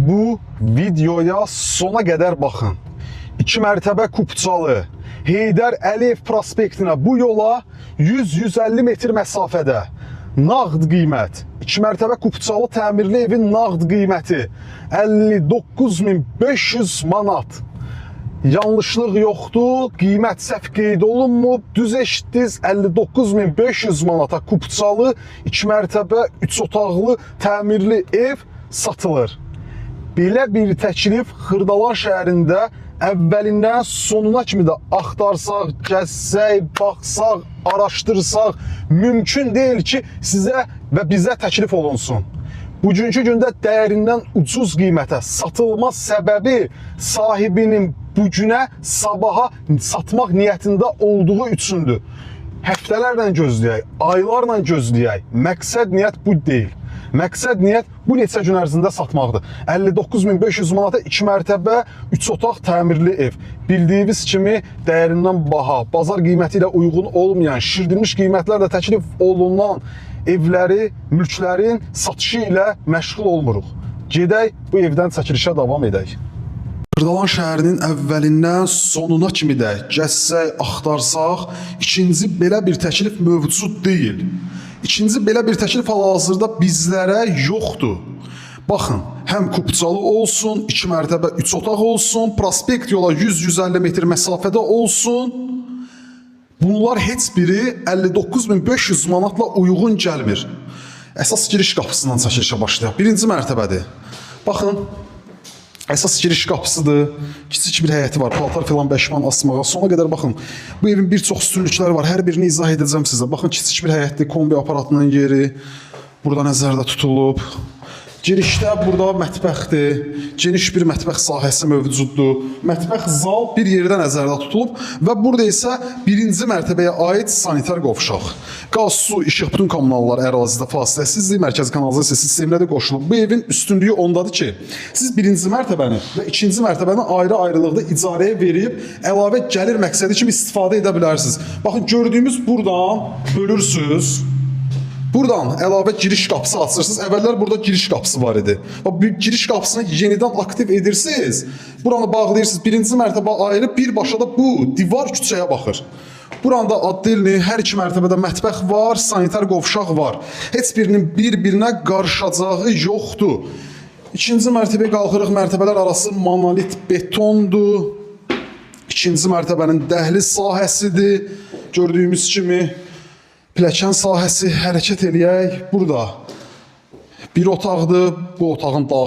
bu videoya sona qədər baxın. 2 mərtəbə Kupçalı, Heydər Əliyev prospektinə bu yola 100-150 metr məsafədə nağd qiymət. 2 mərtəbə Kupçalı təmirli evin nağd qiyməti 59.500 manat. Yanlışlıq yoxdur, qiymət səhv qeyd olunmub, düz eşitdiniz, 59.500 manata Kupçalı 2 mərtəbə 3 otaqlı təmirli ev satılır. Belə bir təklif Xırdalan şəhərində əvvəlindən sonuna kimi də axtarsaq, gəzsək, baxsaq, araşdırsaq, mümkün deyil ki, sizə və bizə təklif olunsun. Bugünkü gündə dəyərindən ucuz qiymətə satılma səbəbi sahibinin bugünə, sabaha satmaq niyyətində olduğu üçündür. Həftələrlə gözləyək, aylarla gözləyək. Məqsəd niyyət bu deyil. Məqsəd niyyət bu neçə gün ərzində satmaqdır. 59.500 manata 2 mərtəbə 3 otaq təmirli ev. Bildiyiniz kimi dəyərindən baha, bazar qiyməti ilə uyğun olmayan, şişirdilmiş qiymətlərlə təklif olunan evləri, mülklərin satışı ilə məşğul olmuruq. Gedək bu evdən çəkilişə davam edək. Xırdalan şəhərinin əvvəlindən sonuna kimi də gəzsək, axtarsaq, ikinci belə bir təklif mövcud deyil. İkinci belə bir təklif hal-hazırda bizlərə yoxdur. Baxın, həm Kupçalı olsun, 2 mərtəbə 3 otaq olsun, prospekt yola 100-150 metr məsafədə olsun. Bunlar heç biri 59.500 manatla uyğun gəlmir. Əsas giriş qapısından çəkilişə başlayaq. Birinci mərtəbədir. Baxın, əsas giriş qapısıdır. Kiçik bir həyəti var. Paltar filan bəşman asmağa. Sona qədər baxın. Bu evin bir çox üstünlükləri var. Hər birini izah edəcəm sizə. Baxın, kiçik bir həyətdir. Kombi aparatının yeri burada nəzərdə tutulub. Girişdə burada mətbəxdir. Geniş bir mətbəx sahəsi mövcuddur. Mətbəx zal bir yerdə nəzərdə tutulub və burada isə birinci mərtəbəyə aid sanitar qovşaq. Qaz, su, işıq, bütün kommunallar ərazidə fasiləsizlik, mərkəzi kanalizasiya sisteminə də qoşulub. Bu evin üstünlüyü ondadır ki, siz birinci mərtəbəni və ikinci mərtəbəni ayrı-ayrılıqda icarəyə verib, əlavə gəlir məqsədi kimi istifadə edə bilərsiniz. Baxın, gördüyümüz buradan bölürsünüz. Buradan əlavə giriş qapısı açırsınız. Əvvəllər burada giriş qapısı var idi. Bu giriş qapısını yenidən aktiv edirsiniz. Buranı bağlayırsınız. Birinci mərtəbə ayrı, birbaşa da bu divar küçəyə baxır. Buranda addelini, hər iki mərtəbədə mətbəx var, sanitar qovşaq var. Heç birinin bir-birinə qarışacağı yoxdur. İkinci mərtəbəyə qalxırıq. Mərtəbələr arası monolit betondur. İkinci mərtəbənin dəhliz sahəsidir. Gördüyümüz kimi pilləkən sahəsi hərəkət eləyək. Burada bir otaqdır. Bu otağın daxili